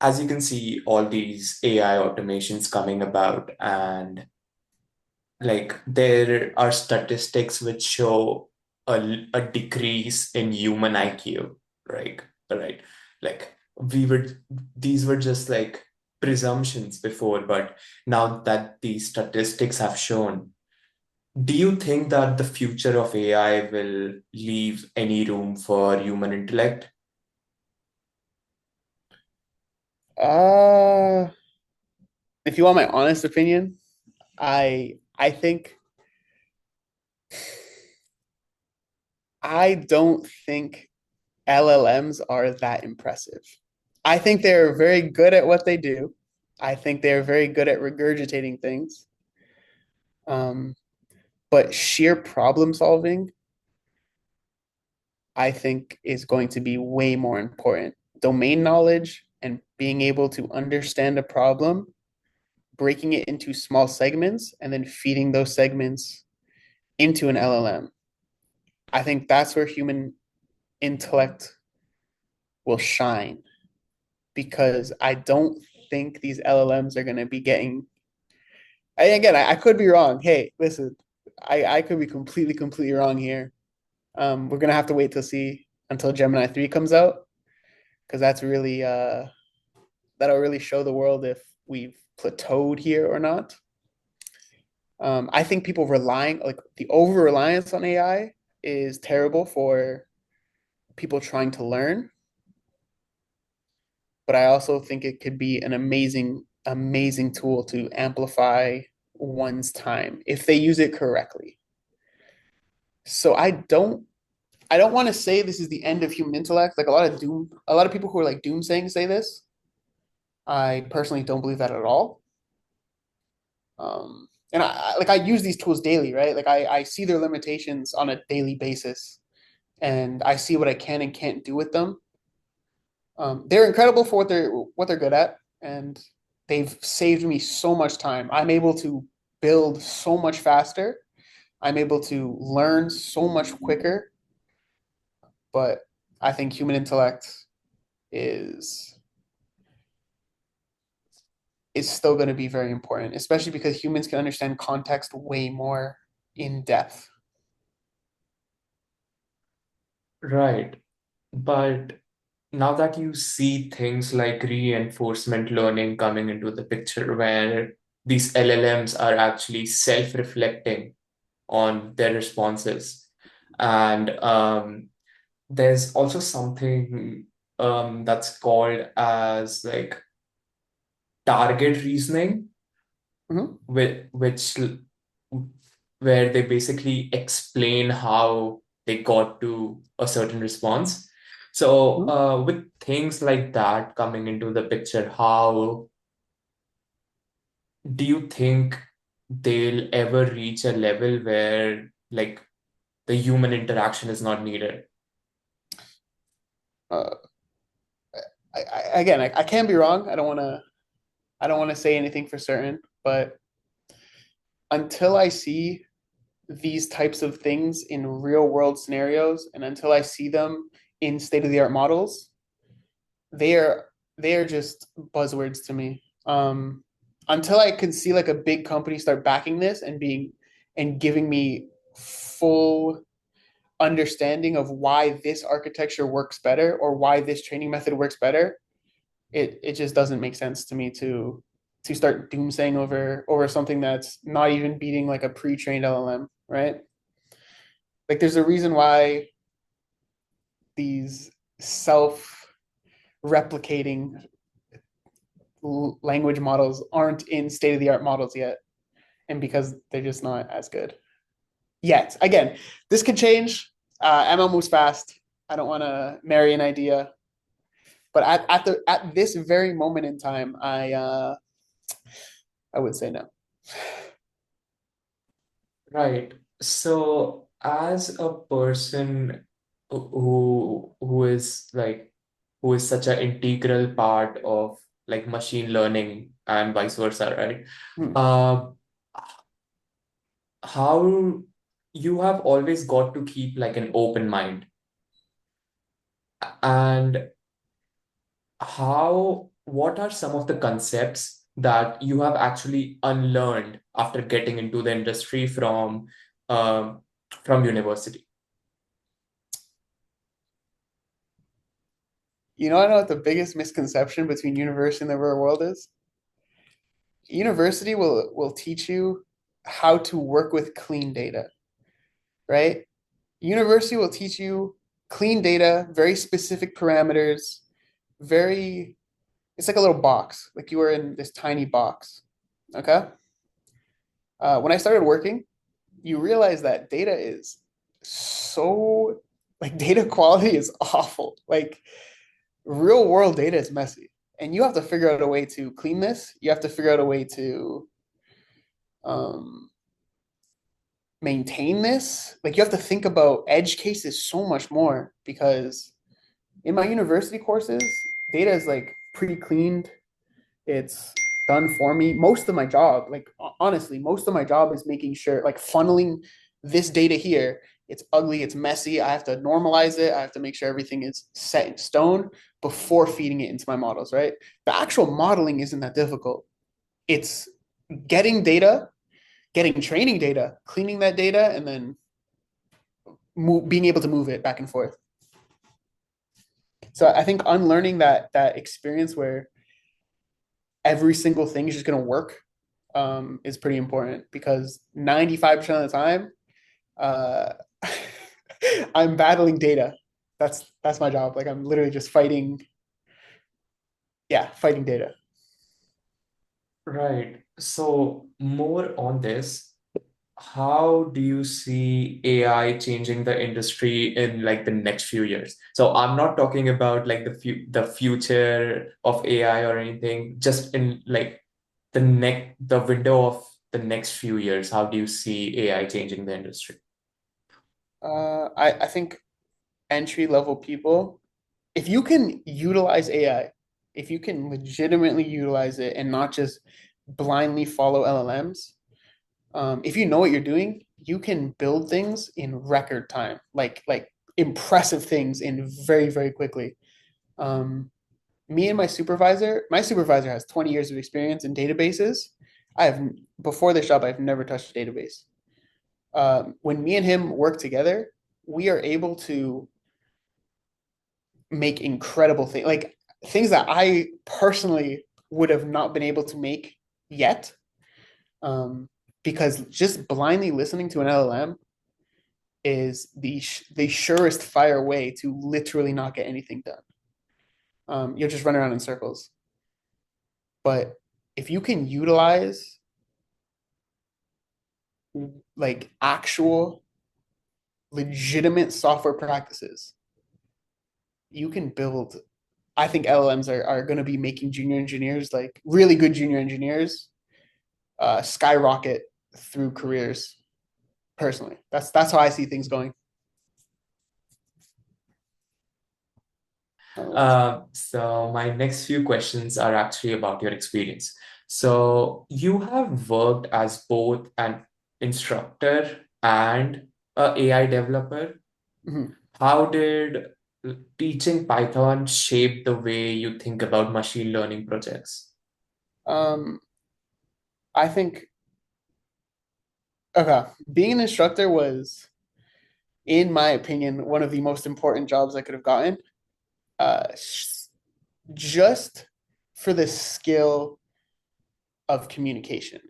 as you can see, all these AI automations coming about, and like there are statistics which show a decrease in human IQ, right? Right. Like we were, these were just like presumptions before, but now that these statistics have shown, do you think that the future of AI will leave any room for human intellect? Uh, if you want my honest opinion, I think I don't think LLMs are that impressive. I think they're very good at what they do. I think they're very good at regurgitating things. Um, but sheer problem solving, I think, is going to be way more important. Domain knowledge and being able to understand a problem, breaking it into small segments, and then feeding those segments into an LLM. I think that's where human intellect will shine because I don't think these LLMs are going to be getting. Again, I could be wrong. Hey, listen, I could be completely wrong here. We're gonna have to wait to see until Gemini 3 comes out because that's really that'll really show the world if we've plateaued here or not. I think people relying like the over reliance on AI is terrible for people trying to learn, but I also think it could be an amazing tool to amplify one's time if they use it correctly. So I don't want to say this is the end of human intellect. Like a lot of people who are like doomsaying say this. I personally don't believe that at all. And I use these tools daily, right? Like I see their limitations on a daily basis, and I see what I can and can't do with them. They're incredible for what they're good at, and they've saved me so much time. I'm able to build so much faster. I'm able to learn so much quicker. But I think human intellect is is still going to be very important, especially because humans can understand context way more in depth. Right. But now that you see things like reinforcement learning coming into the picture, where these LLMs are actually self-reflecting on their responses, and there's also something that's called as like target reasoning, Mhm. which where they basically explain how they got to a certain response. So, Mhm. with things like that coming into the picture, how do you think they'll ever reach a level where like the human interaction is not needed? Uh, again, I can be wrong. I don't want to say anything for certain, but until I see these types of things in real world scenarios, and until I see them in state of the art models, they are they are just buzzwords to me. Until I can see like a big company start backing this and giving me full understanding of why this architecture works better or why this training method works better, it just doesn't make sense to me to start doomsaying over something that's not even beating like a pre-trained LLM, right? Like there's a reason why these self-replicating language models aren't in state-of-the-art models yet, and because they're just not as good yet. Again, this could change. ML moves fast. I don't want to marry an idea, but at this very moment in time, I would say no. Right. So, as a person who is like who is such an integral part of like machine learning and vice versa, right? Hmm. Uh, how you have always got to keep like an open mind, and how what are some of the concepts that you have actually unlearned after getting into the industry um, from university? I know what the biggest misconception between university and the real world is? University will teach you how to work with clean data, right? University will teach you clean data, very specific parameters, very, it's like a little box, like you are in this tiny box. Okay. When I started working, you realize that data is so, like, data quality is awful. Like, real world data is messy. And you have to figure out a way to clean this. You have to figure out a way to um, maintain this. Like, you have to think about edge cases so much more because in my university courses, data is like pre-cleaned. It's done for me. Most of my job, like honestly, most of my job is making sure, like funneling this data here. It's ugly, it's messy. I have to normalize it. I have to make sure everything is set in stone before feeding it into my models, right? The actual modeling isn't that difficult. It's getting data, getting training data, cleaning that data, and then being able to move it back and forth. So I think unlearning that experience where every single thing is just going to work is pretty important because 95% of the time, uh, I'm battling data. That's my job. Like I'm literally just fighting, yeah, fighting data. Right. So more on this, how do you see AI changing the industry in like the next few years? So I'm not talking about like the future of AI or anything, just in like the window of the next few years. How do you see AI changing the industry? I think entry level people, if you can utilize AI, if you can legitimately utilize it and not just blindly follow LLMs, if you know what you're doing, you can build things in record time, like impressive things in very, very quickly. Um, Me and my supervisor has 20 years of experience in databases. I have before this job, I've never touched a database. When me and him work together, we are able to make incredible things, like things that I personally would have not been able to make yet. Um, because just blindly listening to an LLM is the surest fire way to literally not get anything done. You'll just run around in circles. But if you can utilize like actual legitimate software practices, you can build. I think LLMs are going to be making junior engineers, like really good junior engineers, skyrocket through careers. Personally, that's how I see things going. So my next few questions are actually about your experience. So you have worked as both an instructor and a AI developer. Mhm. How did teaching Python shape the way you think about machine learning projects? Um, I think okay, being an instructor was, in my opinion, one of the most important jobs I could have gotten. Uh, just for the skill of communication.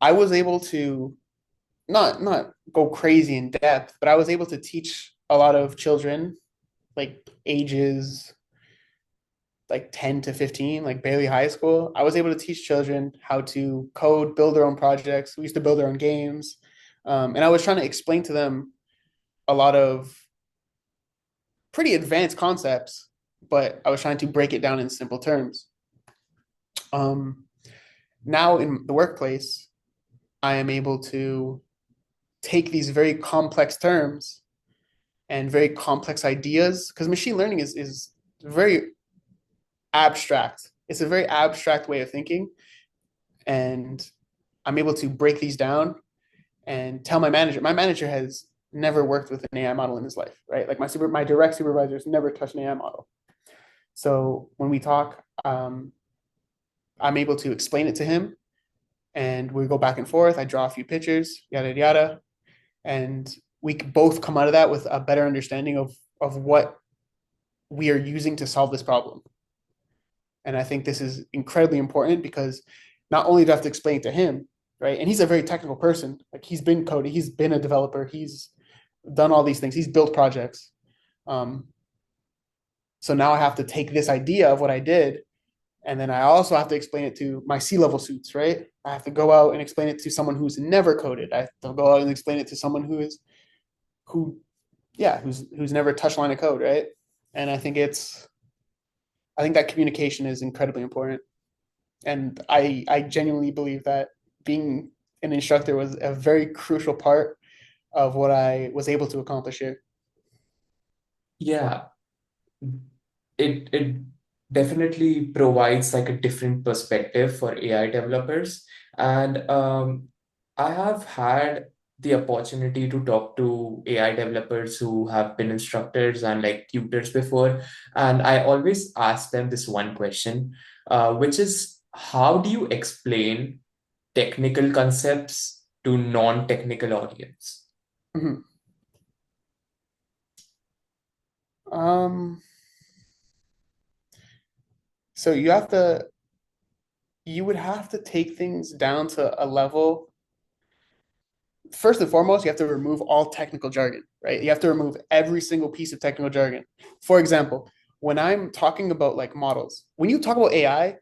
I was able to not go crazy in depth, but I was able to teach a lot of children like ages like 10 to 15, like barely high school. I was able to teach children how to code, build their own projects. We used to build their own games. And I was trying to explain to them a lot of pretty advanced concepts, but I was trying to break it down in simple terms. Um, Now in the workplace, I am able to take these very complex terms and very complex ideas because machine learning is very abstract. It's a very abstract way of thinking, and I'm able to break these down and tell my manager. My manager has never worked with an AI model in his life, right? Like my direct supervisors never touched an AI model. So when we talk, Um, I'm able to explain it to him, and we go back and forth. I draw a few pictures, yada yada, and we both come out of that with a better understanding of what we are using to solve this problem. And I think this is incredibly important because not only do I have to explain it to him, right? And he's a very technical person. Like he's been coding, he's been a developer, he's done all these things, he's built projects. Um, so now I have to take this idea of what I did, and then I also have to explain it to my C-level suits, right? I have to go out and explain it to someone who's never coded. I have to go out and explain it to someone who yeah, who's never touched line of code, right? And I think that communication is incredibly important. And I genuinely believe that being an instructor was a very crucial part of what I was able to accomplish here. Yeah, it definitely provides like a different perspective for AI developers. And I have had the opportunity to talk to AI developers who have been instructors and like tutors before. And I always ask them this one question, which is how do you explain technical concepts to non-technical audience? Mhm. Um, so you would have to take things down to a level. First and foremost, you have to remove all technical jargon, right? You have to remove every single piece of technical jargon. For example, when I'm talking about like models, when you talk about AI,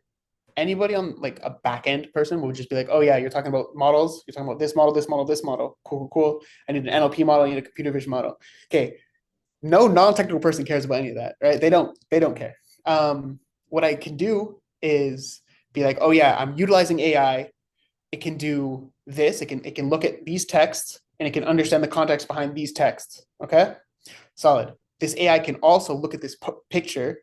anybody on like a back end person would just be like, oh yeah, you're talking about models. You're talking about this model, this model, this model. Cool, cool, cool. I need an NLP model. I need a computer vision model. Okay, no non-technical person cares about any of that, right? They don't care. What I can do is be like, oh yeah, I'm utilizing AI. It can do this. It can look at these texts and it can understand the context behind these texts. Okay, solid. This AI can also look at this picture.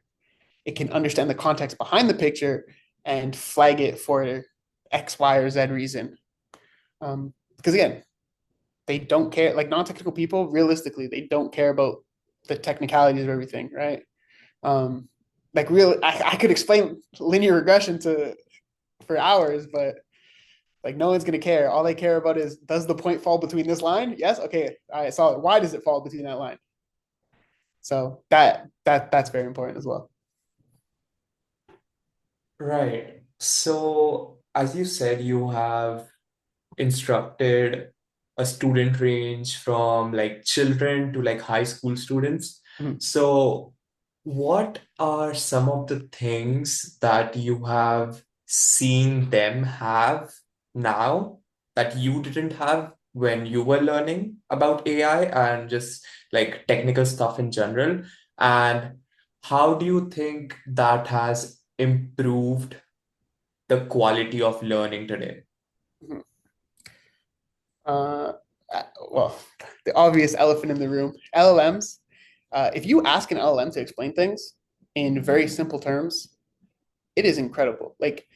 It can understand the context behind the picture and flag it for X, Y, or Z reason. Because again, they don't care. Like non-technical people, realistically, they don't care about the technicalities of everything, right? Um, like real, I could explain linear regression to for hours, but like no one's gonna care. All they care about is does the point fall between this line? Yes. Okay. All right. Solid. Why does it fall between that line? So that's very important as well. Right. So, as you said, you have instructed a student range from like children to like high school students. Mhm. So, what are some of the things that you have seen them have now that you didn't have when you were learning about AI and just like technical stuff in general? And how do you think that has improved the quality of learning today? Mhm. Uh, well, the obvious elephant in the room, LLMs. If you ask an LLM to explain things in very simple terms, it is incredible. Like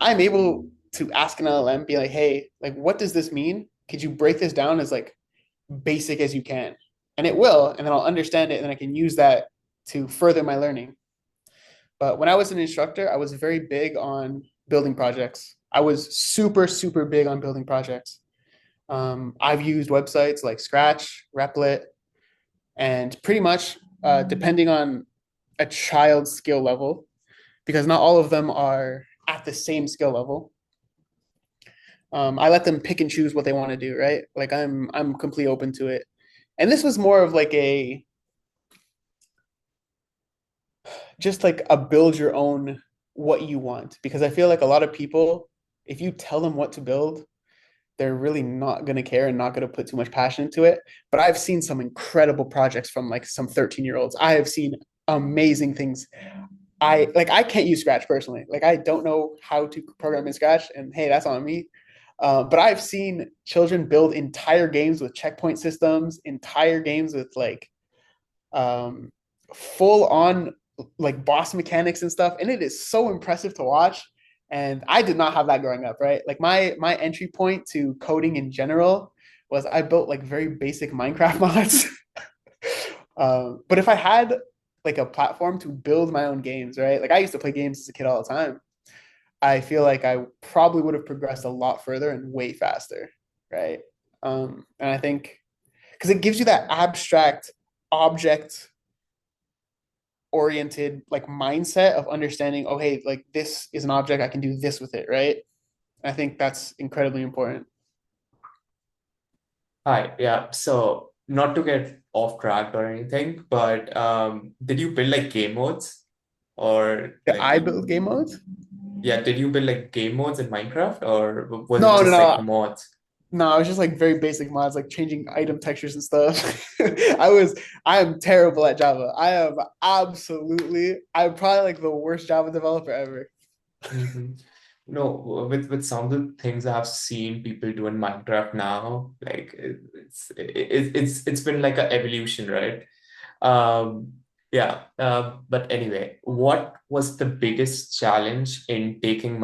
I'm able to ask an LLM, be like, hey, like, what does this mean? Could you break this down as like basic as you can? And it will, and then I'll understand it, and then I can use that to further my learning. But when I was an instructor, I was very big on building projects. I was super, super big on building projects. I've used websites like Scratch, Replit, and pretty much depending on a child's skill level, because not all of them are at the same skill level. I let them pick and choose what they want to do, right? Like I'm completely open to it. And this was more of like a just like a build your own what you want because I feel like a lot of people, if you tell them what to build, they're really not going to care and not going to put too much passion into it. But I've seen some incredible projects from like some 13-year-olds. I have seen amazing things. I can't use Scratch personally. Like I don't know how to program in Scratch, and hey, that's on me. But I've seen children build entire games with checkpoint systems, entire games with like um, full on like boss mechanics and stuff, and it is so impressive to watch. And I did not have that growing up, right? Like my entry point to coding in general was I built like very basic Minecraft mods. But if I had like a platform to build my own games, right? Like I used to play games as a kid all the time. I feel like I probably would have progressed a lot further and way faster, right? And I think because it gives you that abstract object oriented like mindset of understanding, oh hey, like this is an object, I can do this with it, right? I think that's incredibly important. Hi, yeah. So not to get off track or anything, but did you build like game modes or Yeah, like I build game modes. yeah, did you build like game modes in Minecraft or was it No, no, just like no. mods? No, it's just like very basic mods, like changing item textures and stuff. I am terrible at Java. I'm probably like the worst Java developer ever. Hmm. No, with some of the things I've seen people do in Minecraft now, like it's been like an evolution, right? Um, yeah. But anyway, what was the biggest challenge in taking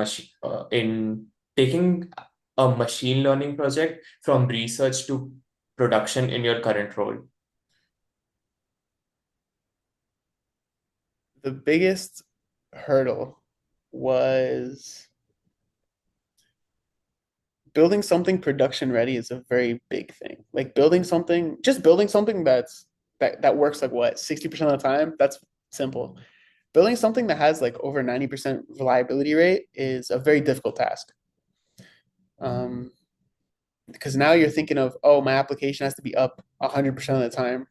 a machine learning project from research to production in your current role? The biggest hurdle was building something production ready is a very big thing. Like building something that works like what, 60% of the time, that's simple. Building something that has like over 90% reliability rate is a very difficult task. Um, because now you're thinking of, oh, my application has to be up 100% of the time.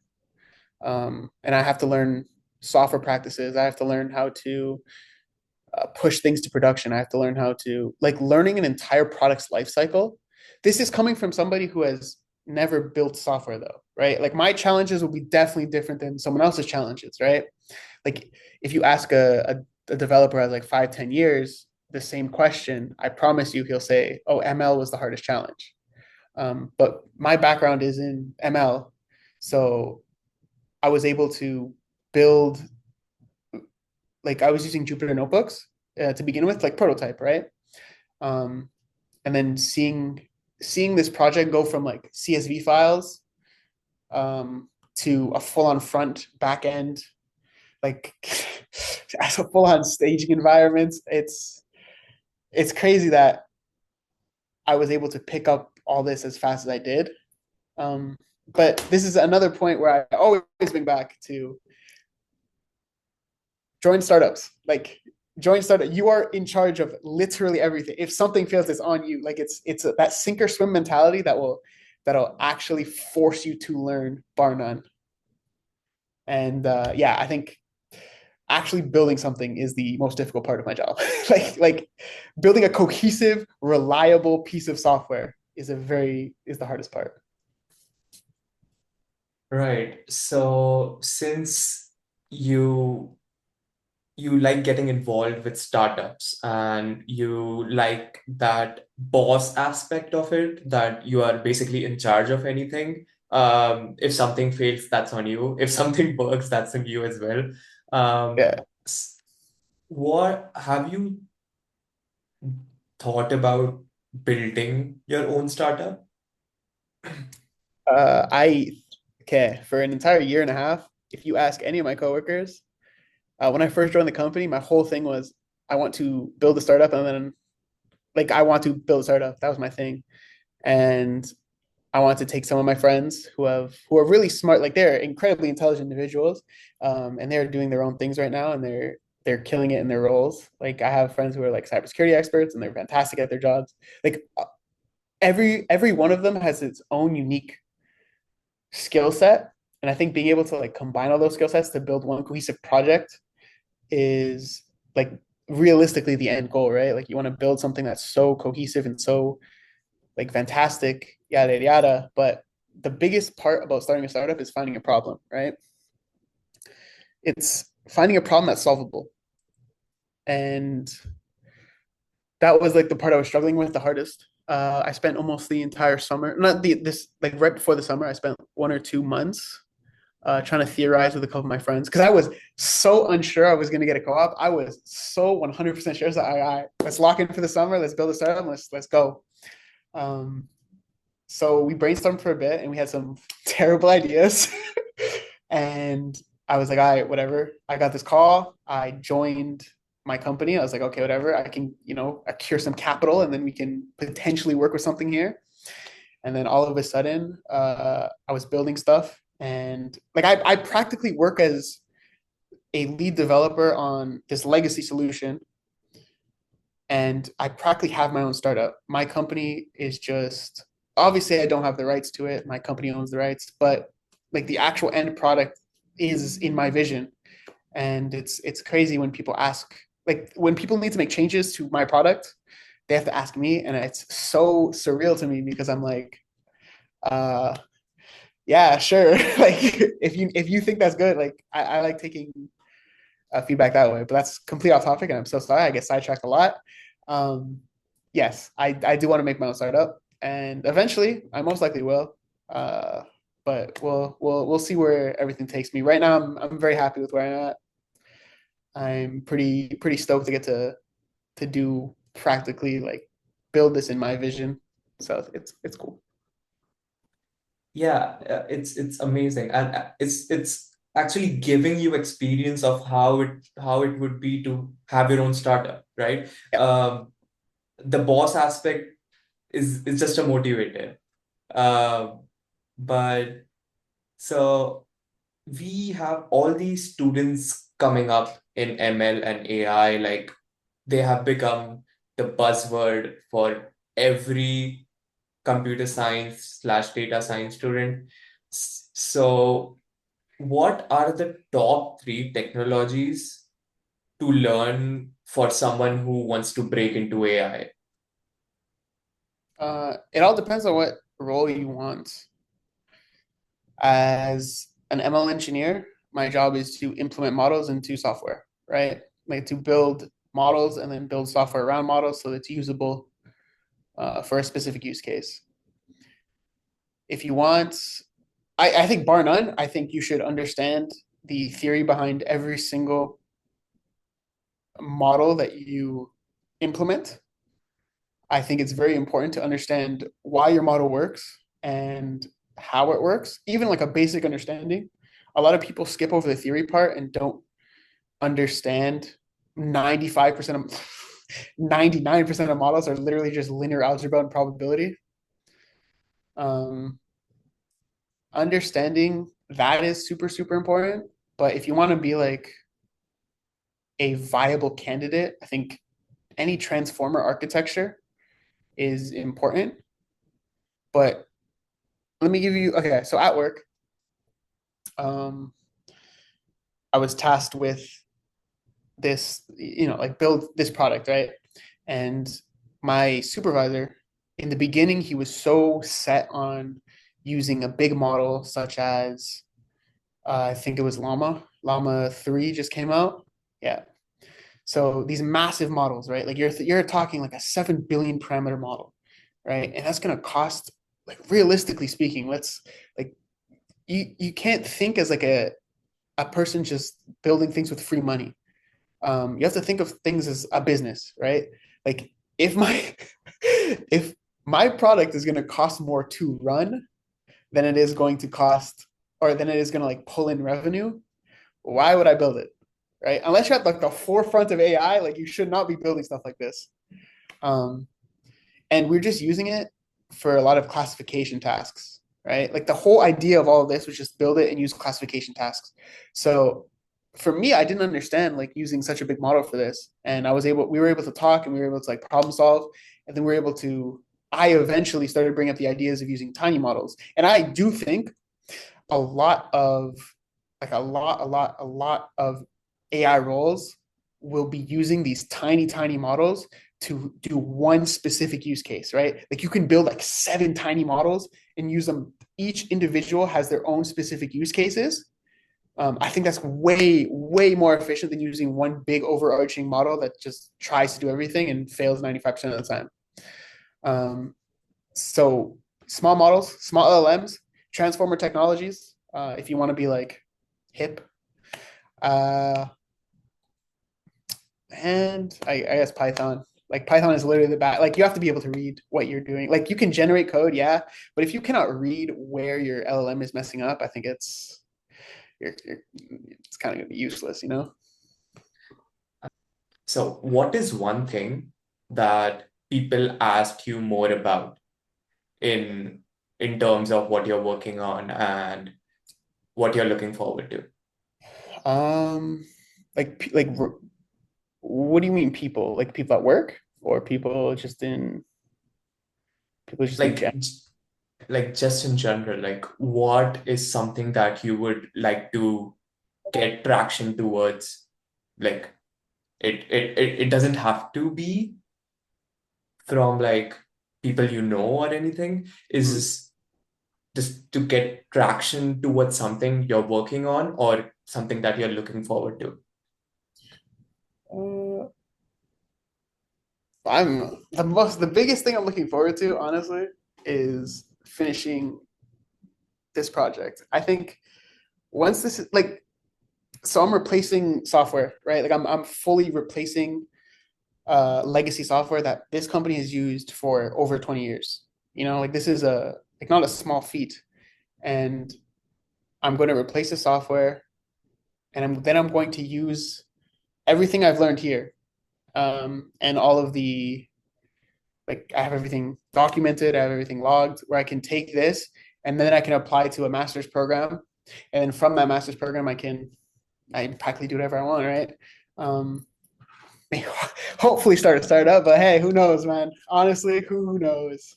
And I have to learn software practices. I have to learn how to push things to production. I have to learn how to like learning an entire product's life cycle. This is coming from somebody who has never built software though, right? Like my challenges will be definitely different than someone else's challenges, right? Like if you ask a developer who has like 5, 10 years the same question, I promise you he'll say, oh, ML was the hardest challenge. But my background is in ML. So I was able to build, like, I was using Jupyter notebooks to begin with, like prototype, right? Um, and then seeing this project go from like CSV files to a full on front back end, like as a full on staging environment. It's crazy that I was able to pick up all this as fast as I did. Um, but this is another point where I always bring back to join startups. Like join startup, you are in charge of literally everything. If something fails, it's on you. Like that sink or swim mentality that'll actually force you to learn, bar none. And yeah, I think actually building something is the most difficult part of my job. like building a cohesive, reliable piece of software is the hardest part. Right. So since you you like getting involved with startups and you like that boss aspect of it, that you are basically in charge of anything. If something fails, that's on you. If something works, that's on you as well. Um, Yeah. s- what have you thought about building your own startup? I okay for an entire year and a half. If you ask any of my coworkers, when I first joined the company, my whole thing was I want to build a startup, and then like I want to build a startup. That was my thing, and I want to take some of my friends who are really smart, like they're incredibly intelligent individuals, and they're doing their own things right now, and they're killing it in their roles. Like I have friends who are like cybersecurity experts, and they're fantastic at their jobs. Like every one of them has its own unique skill set, and I think being able to like combine all those skill sets to build one cohesive project is like realistically the end goal, right? Like you want to build something that's so cohesive and so like fantastic, yada yada. But the biggest part about starting a startup is finding a problem, right? It's finding a problem that's solvable. And that was like the part I was struggling with the hardest. I spent almost the entire summer, not the this like right before the summer, I spent 1 or 2 months trying to theorize with a couple of my friends because I was so unsure I was going to get a co-op. I was so 100% sure. So let's lock in for the summer. Let's build a startup. Let's go. Um, so we brainstormed for a bit and we had some terrible ideas. And I was like, all right, whatever. I got this call. I joined my company. I was like, okay, whatever. I can, accrue some capital and then we can potentially work with something here. And then all of a sudden, I was building stuff. And like I practically work as a lead developer on this legacy solution. And I practically have my own startup. My company is just obviously I don't have the rights to it. My company owns the rights, but like the actual end product is in my vision. And it's crazy when people ask, like when people need to make changes to my product, they have to ask me, and it's so surreal to me because I'm like, uh, yeah, sure. Like if you think that's good, like I like taking feedback that way. But that's completely off topic, and I'm so sorry. I get sidetracked a lot. Um, yes, I do want to make my own startup, and eventually, I most likely will. Uh, but we'll see where everything takes me. Right now, I'm very happy with where I'm at. I'm pretty stoked to get to do practically like build this in my vision. So it's cool. Yeah, it's amazing, and it's actually giving you experience of how it would be to have your own startup, right? Yeah. The boss aspect is just a motivator. Um, but so we have all these students coming up in ML and AI, like they have become the buzzword for every computer science slash data science student. So, what are the top three technologies to learn for someone who wants to break into AI? It all depends on what role you want. As an ML engineer, my job is to implement models into software, right? Like to build models and then build software around models so it's usable for a specific use case. If you want, I think bar none, I think you should understand the theory behind every single model that you implement. I think it's very important to understand why your model works and how it works, even like a basic understanding. A lot of people skip over the theory part and don't understand 95% of 99% of models are literally just linear algebra and probability. Um, Understanding that is super, super important. But if you want to be like a viable candidate, I think any transformer architecture is important. But let me give you, okay, so at work, um, I was tasked with this, like build this product, right? And my supervisor, in the beginning, he was so set on using a big model such as I think it was Llama. Llama 3 just came out. Yeah. So these massive models, right? Like you're talking like a 7 billion parameter model, right? And that's going to cost, like realistically speaking, let's like you can't think as like a person just building things with free money. You have to think of things as a business, right? Like if my if my product is going to cost more to run than it is going to cost, or than it is going to like pull in revenue, why would I build it? Right? Unless you're at like the forefront of AI, like you should not be building stuff like this. Um, and we're just using it for a lot of classification tasks, right? Like the whole idea of all of this was just build it and use classification tasks. So for me, I didn't understand like using such a big model for this, and we were able to talk and we were able to like problem solve, and then we were able to. I eventually started bringing up the ideas of using tiny models, and I do think a lot of like a lot of AI roles will be using these tiny models to do one specific use case, right? Like you can build like 7 tiny models and use them. Each individual has their own specific use cases. I think that's way more efficient than using one big overarching model that just tries to do everything and fails 95% of the time. Um, so small models, small LLMs, transformer technologies. If you want to be like hip, uh, and I guess Python. Like Python is literally the back. Like you have to be able to read what you're doing. Like you can generate code, yeah, but if you cannot read where your LLM is messing up, I think it's kind of gonna be useless, you know? So, what is one thing that people ask you more about in terms of what you're working on and what you're looking forward to? Um, like what do you mean people? Like people at work or people just in Like, general? just in general, like what is something that you would like to get traction towards? Like, it doesn't have to be from like people you know or anything. Is Hmm. this just to get traction towards something you're working on or something that you're looking forward to? Uh, the biggest thing I'm looking forward to, honestly, is finishing this project. I think once this is like, so I'm replacing software, right? Like I'm fully replacing legacy software that this company has used for over 20 years. You know, like this is a like not a small feat. And I'm going to replace the software, and I'm going to use everything I've learned here, and all of the like I have everything documented, I have everything logged, where I can take this and then I can apply to a master's program, and then from that master's program I practically do whatever I want, right? Um, hopefully start a startup, but hey, who knows, man? Honestly, who knows?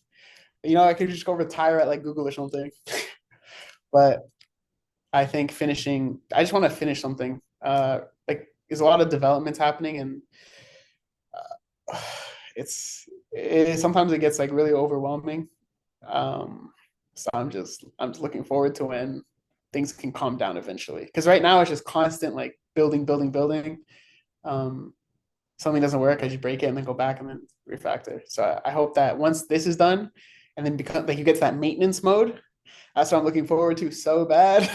You know, I could just go retire at like Google or something. But I think I just want to finish something. Like there's a lot of developments happening, and uh, sometimes it gets like really overwhelming. So I'm just looking forward to when things can calm down eventually. Because right now it's just constant like building, building, building. Um, Something doesn't work, I just break it and then go back and then refactor. So I hope that once this is done, and then become like you get to that maintenance mode, that's what I'm looking forward to so bad.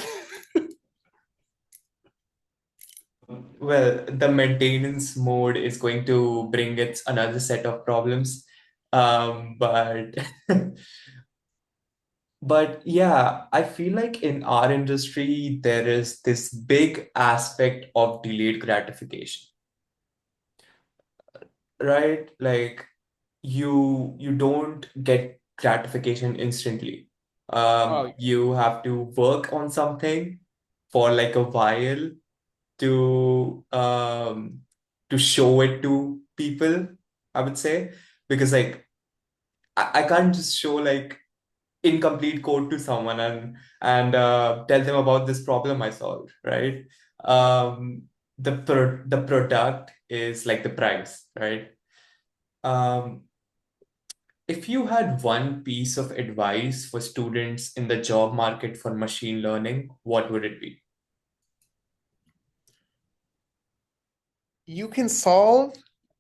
Well, the maintenance mode is going to bring its another set of problems. But but yeah, I feel like in our industry there is this big aspect of delayed gratification, right? Like you don't get gratification instantly. Oh, You have to work on something for like a while to show it to people, I would say, because like I can't just show like incomplete code to someone and tell them about this problem I solved, right? The product is like the price, right? Um, if you had one piece of advice for students in the job market for machine learning, what would it be? you can solve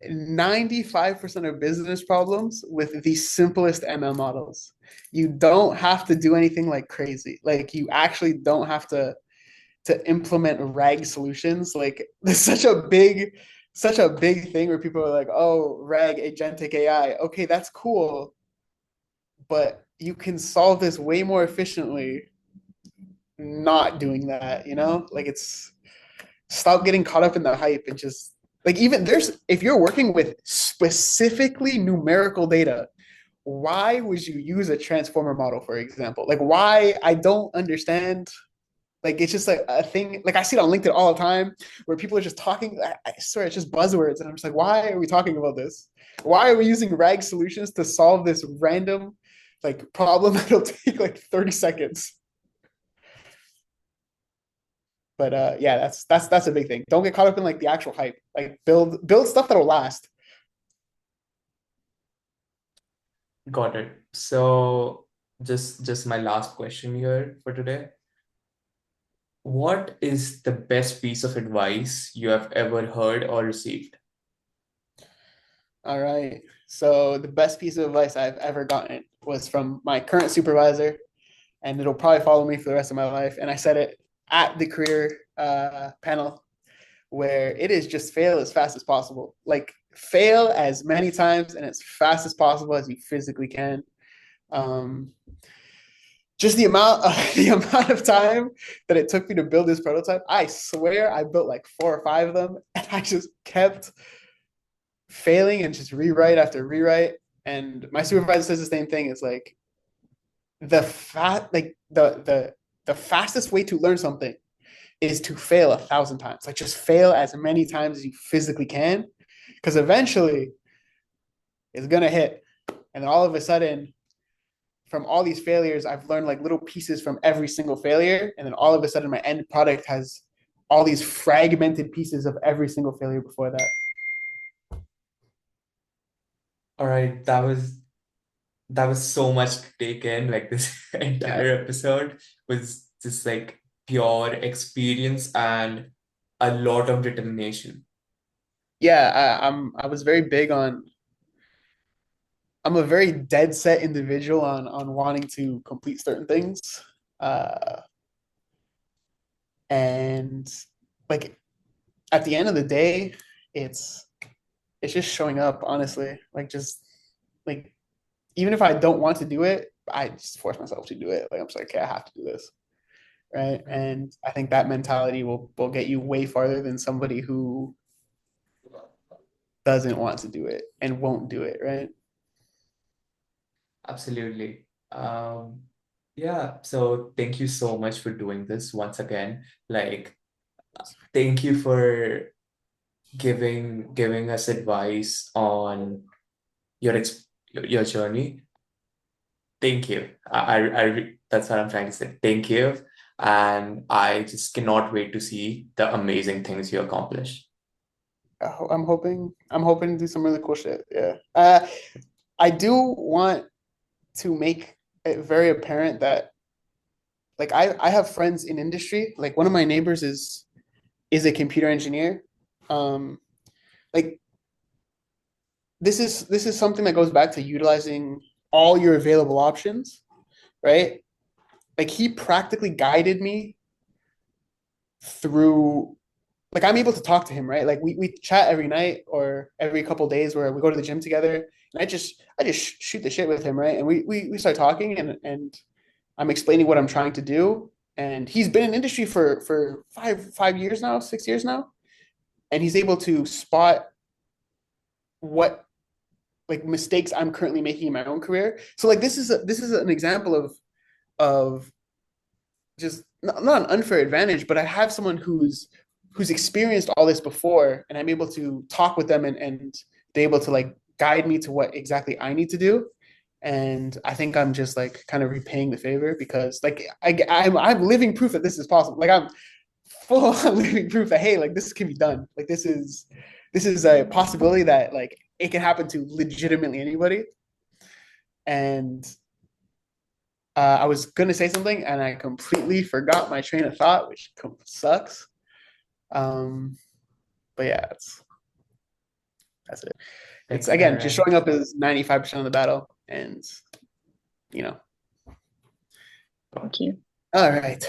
95% of business problems with the simplest ML models. You don't have to do anything like crazy. Like you actually don't have to implement RAG solutions. Like there's such a big thing where people are like, "Oh, RAG agentic AI. Okay, that's cool, but you can solve this way more efficiently not doing that, you know? Like it's stop getting caught up in the hype and just like even there's if you're working with specifically numerical data, why would you use a transformer model, for example? Like why I don't understand. Like it's just like a thing. Like I see it on LinkedIn all the time where people are just talking. I swear it's just buzzwords, and I'm just like, why are we talking about this? Why are we using RAG solutions to solve this random like problem that'll take like 30 seconds? But yeah, that's a big thing. Don't get caught up in like the actual hype. Like build stuff that'll last. Got it. So just my last question here for today. What is the best piece of advice you have ever heard or received? All right. So the best piece of advice I've ever gotten was from my current supervisor, and it'll probably follow me for the rest of my life. And I said it at the career panel where it is just fail as fast as possible. Like fail as many times and as fast as possible as you physically can. Um, just the amount the amount of time that it took me to build this prototype, I swear I built like 4 or 5 of them, and I just kept failing and just rewrite after rewrite. And my supervisor says the same thing. It's like the fastest way to learn something is to fail 1,000 times. Like just fail as many times as you physically can, because eventually it's gonna hit. And then all of a sudden, from all these failures, I've learned like little pieces from every single failure. And then all of a sudden, my end product has all these fragmented pieces of every single failure before that. All right, that was so much to take in. Like this Yeah. entire episode was just like pure experience and a lot of determination. Yeah, I was very big on I'm a very dead set individual on wanting to complete certain things. Uh and like at the end of the day, it's it's just showing up, honestly. Like just like even if I don't want to do it, I just force myself to do it. Like I'm just like, okay, I have to do this. Right. And I think that mentality will get you way farther than somebody who doesn't want to do it and won't do it. Right. Absolutely. Yeah, so thank you so much for doing this once again. Like, thank you for giving us advice on your journey. Thank you. That's what I'm trying to say. Thank you. And I just cannot wait to see the amazing things you accomplish. I'm hoping to do some really cool shit. Yeah. I do want to make it very apparent that like I have friends in industry. Like one of my neighbors is a computer engineer. Um, like this is something that goes back to utilizing all your available options, right? Like he practically guided me through like I'm able to talk to him, right? Like we chat every night or every couple of days where we go to the gym together, and I just shoot the shit with him, right? And we start talking, and I'm explaining what I'm trying to do, and he's been in industry for 5 years now, 6 years now, and he's able to spot what like mistakes I'm currently making in my own career. So like this is an example of just not an unfair advantage, but I have someone who's experienced all this before, and I'm able to talk with them and they're able to like guide me to what exactly I need to do. And I think I'm just like kind of repaying the favor because like I'm living proof that this is possible. Like I'm full on living proof that hey, like this can be done. Like this is a possibility that like it can happen to legitimately anybody. And I was gonna say something and I completely forgot my train of thought, which sucks. Um, but yeah, that's it. It's All again just right. showing up is 95% of the battle, and you know. Thank you. All right.